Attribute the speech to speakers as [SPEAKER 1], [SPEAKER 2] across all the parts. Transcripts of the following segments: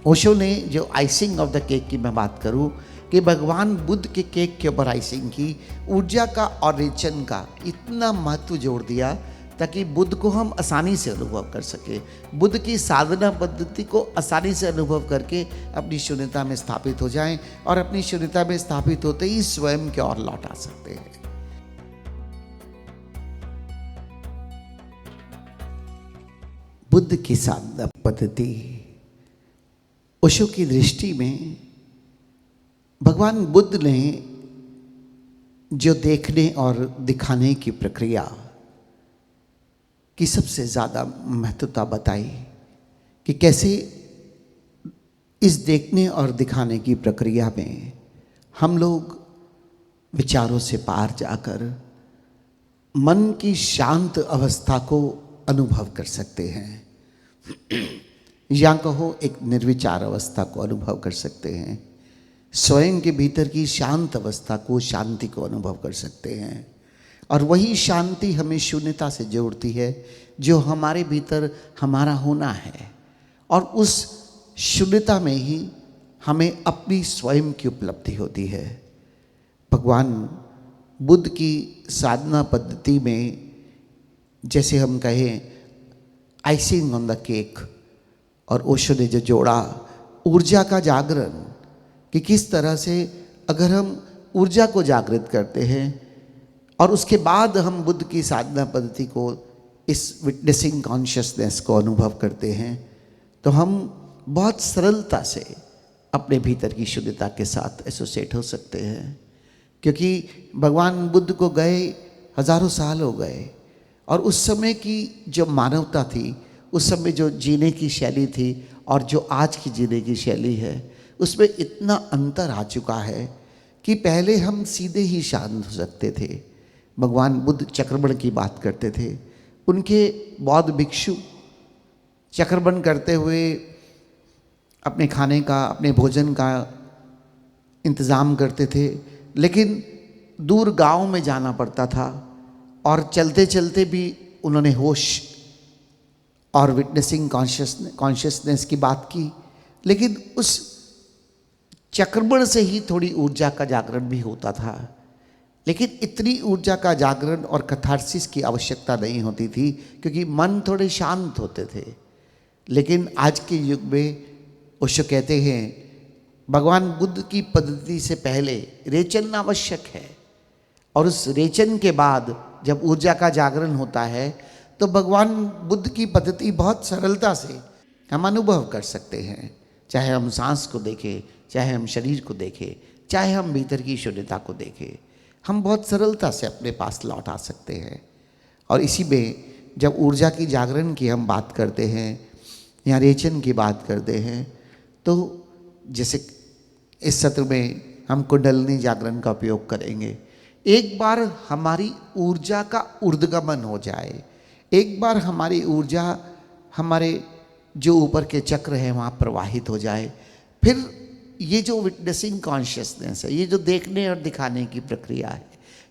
[SPEAKER 1] ओशो ने जो icing of the cake की मैं बात करूं कि भगवान बुद्ध के केक के ऊपर आइसिंग की ऊर्जा का और रेचन का इतना महत्व जोड़ दिया ताकि बुद्ध को हम आसानी से अनुभव कर सके, बुद्ध की साधना पद्धति को आसानी से अनुभव करके अपनी शून्यता में स्थापित हो जाएं और अपनी शून्यता में स्थापित होते ही स्वयं की ओर लौट आ सकते हैं। बुद्ध की साधना पद्धति ओशो की दृष्टि में भगवान बुद्ध ने जो देखने और दिखाने की प्रक्रिया की सबसे ज़्यादा महत्वता बताई कि कैसे इस देखने और दिखाने की प्रक्रिया में हम लोग विचारों से पार जाकर मन की शांत अवस्था को अनुभव कर सकते हैं या कहो एक निर्विचार अवस्था को अनुभव कर सकते हैं, स्वयं के भीतर की शांत अवस्था को, शांति को अनुभव कर सकते हैं। और वही शांति हमें शून्यता से जोड़ती है जो हमारे भीतर हमारा होना है, और उस शून्यता में ही हमें अपनी स्वयं की उपलब्धि होती है। भगवान बुद्ध की साधना पद्धति में जैसे हम कहें आइसिंग ऑन द केक, और ओशो ने जो जोड़ा ऊर्जा का जागरण कि किस तरह से अगर हम ऊर्जा को जागृत करते हैं और उसके बाद हम बुद्ध की साधना पद्धति को, इस विटनेसिंग कॉन्शियसनेस को अनुभव करते हैं, तो हम बहुत सरलता से अपने भीतर की शुद्धता के साथ एसोसिएट हो सकते हैं। क्योंकि भगवान बुद्ध को गए हजारों साल हो गए और उस समय की जो मानवता थी, उस समय जो जीने की शैली थी और जो आज की जीने की शैली है, उसमें इतना अंतर आ चुका है कि पहले हम सीधे ही शांत हो सकते थे। भगवान बुद्ध चक्रबण की बात करते थे, उनके बौद्ध भिक्षु चक्रबण करते हुए अपने खाने का, अपने भोजन का इंतज़ाम करते थे, लेकिन दूर गांव में जाना पड़ता था और चलते चलते भी उन्होंने होश और विटनेसिंग कॉन्शियसनेस की बात की, लेकिन उस चक्रबण से ही थोड़ी ऊर्जा का जागरण भी होता था। लेकिन इतनी ऊर्जा का जागरण और कैथार्सिस की आवश्यकता नहीं होती थी क्योंकि मन थोड़े शांत होते थे। लेकिन आज के युग में ओशो कहते हैं भगवान बुद्ध की पद्धति से पहले रेचन आवश्यक है, और उस रेचन के बाद जब ऊर्जा का जागरण होता है तो भगवान बुद्ध की पद्धति बहुत सरलता से हम अनुभव कर सकते हैं। चाहे हम सांस को देखें, चाहे हम शरीर को देखें, चाहे हम भीतर की शून्यता को देखें, हम बहुत सरलता से अपने पास लौट आ सकते हैं। और इसी में जब ऊर्जा की जागरण की हम बात करते हैं या रेचन की बात करते हैं, तो जैसे इस सत्र में हम कुंडलिनी जागरण का उपयोग करेंगे। एक बार हमारी ऊर्जा का ऊर्ध्वगमन हो जाए, एक बार हमारी ऊर्जा हमारे जो ऊपर के चक्र हैं वहाँ प्रवाहित हो जाए, फिर ये जो विटनेसिंग कॉन्शियसनेस है, ये जो देखने और दिखाने की प्रक्रिया है,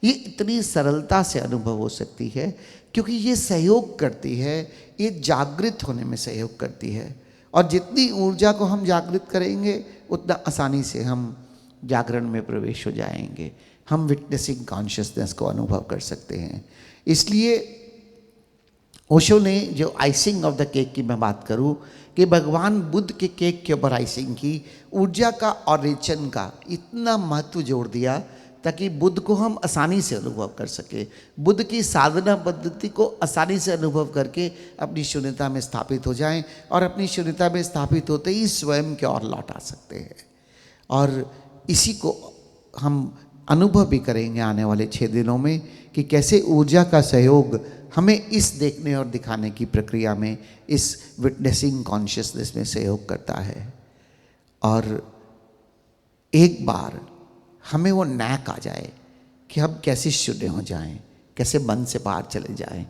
[SPEAKER 1] ये इतनी सरलता से अनुभव हो सकती है क्योंकि ये सहयोग करती है, ये जागृत होने में सहयोग करती है। और जितनी ऊर्जा को हम जागृत करेंगे उतना आसानी से हम जागरण में प्रवेश हो जाएंगे, हम विटनेसिंग कॉन्शियसनेस को अनुभव कर सकते हैं। इसलिए ओशो ने जो आइसिंग ऑफ द केक की मैं बात करूं कि भगवान बुद्ध के केक के ऊपर आइसिंग की ऊर्जा का और रेचन का इतना महत्व जोड़ दिया ताकि बुद्ध को हम आसानी से अनुभव कर सके, बुद्ध की साधना पद्धति को आसानी से अनुभव करके अपनी शून्यता में स्थापित हो जाएं और अपनी शून्यता में स्थापित होते ही स्वयं की ओर लौट आ सकते हैं। और इसी को हम अनुभव भी करेंगे आने वाले 6 दिनों में कि कैसे ऊर्जा का सहयोग हमें इस देखने और दिखाने की प्रक्रिया में, इस विटनेसिंग कॉन्शियसनेस में सहयोग करता है। और एक बार हमें वो नैक आ जाए कि हम कैसे शून्य हो जाएं, कैसे मन से बाहर चले जाएं,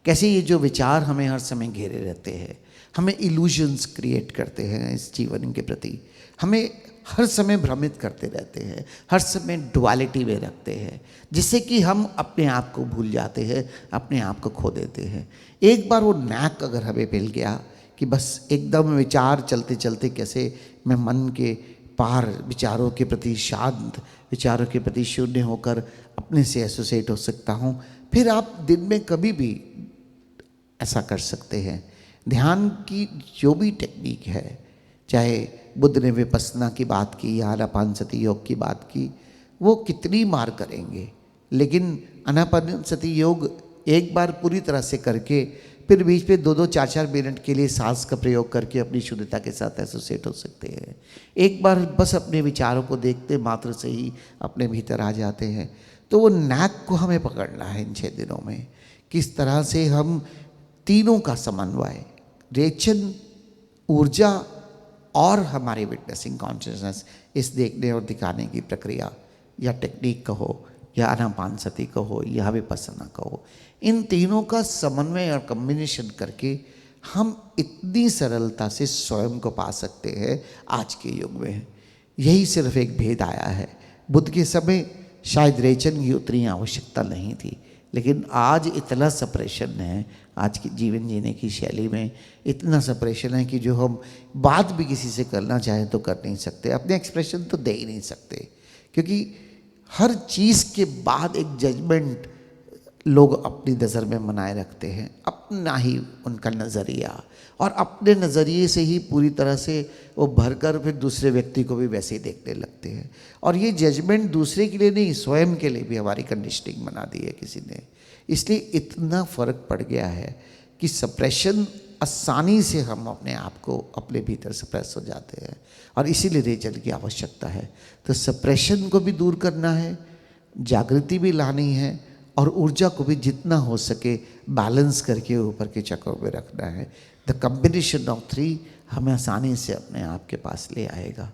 [SPEAKER 1] कैसे ये जो विचार हमें हर समय घेरे रहते हैं, हमें इल्यूजन्स क्रिएट करते हैं इस जीवन के प्रति, हमें हर समय भ्रमित करते रहते हैं, हर समय डुअलिटी में रखते हैं, जिससे कि हम अपने आप को भूल जाते हैं, अपने आप को खो देते हैं। एक बार वो नैक अगर हमें मिल गया कि बस एकदम विचार चलते चलते कैसे मैं मन के पार विचारों के प्रति शांत, विचारों के प्रति शून्य होकर अपने से एसोसिएट हो सकता हूँ। फिर आप दिन में कभी भी ऐसा कर सकते हैं। ध्यान की जो भी टेक्निक है, चाहे बुद्ध ने विपस्सना की बात की या आनापानसति योग की बात की, वो कितनी बार करेंगे, लेकिन आनापानसति योग एक बार पूरी तरह से करके फिर बीच में 2-2, 4-4 मिनट के लिए सांस का प्रयोग करके अपनी शुद्धता के साथ एसोसिएट हो सकते हैं। एक बार बस अपने विचारों को देखते मात्र से ही अपने भीतर आ जाते हैं। तो वो नैक को हमें पकड़ना है इन 6 दिनों में, किस तरह से हम तीनों का समन्वय, रेचन, ऊर्जा और हमारे विटनेसिंग कॉन्शियसनेस, इस देखने और दिखाने की प्रक्रिया या टेक्निक कहो या आनापानसति कहो या विपस्सना कहो, इन तीनों का समन्वय और कॉम्बिनेशन करके हम इतनी सरलता से स्वयं को पा सकते हैं आज के युग में। यही सिर्फ एक भेद आया है। बुद्ध के समय शायद रेचन की उतनी आवश्यकता नहीं थी, लेकिन आज इतना सप्रेशन है, आज की जीवन जीने की शैली में इतना सप्रेशन है कि जो हम बात भी किसी से करना चाहें तो कर नहीं सकते, अपने एक्सप्रेशन तो दे ही नहीं सकते, क्योंकि हर चीज़ के बाद एक जजमेंट लोग अपनी नज़र में बनाए रखते हैं, अपना ही उनका नज़रिया, और अपने नज़रिए से ही पूरी तरह से वो भरकर फिर दूसरे व्यक्ति को भी वैसे ही देखने लगते हैं। और ये जजमेंट दूसरे के लिए नहीं, स्वयं के लिए भी हमारी कंडीशनिंग बना दी है किसी ने। इसलिए इतना फ़र्क पड़ गया है कि सप्रेशन आसानी से हम अपने आप को अपने भीतर सप्रेस हो जाते हैं, और इसीलिए रेचन की आवश्यकता है। तो सप्रेशन को भी दूर करना है, जागृति भी लानी है, और ऊर्जा को भी जितना हो सके बैलेंस करके ऊपर के चक्रों में रखना है। द कॉम्बिनेशन ऑफ 3 हमें आसानी से अपने आप के पास ले आएगा।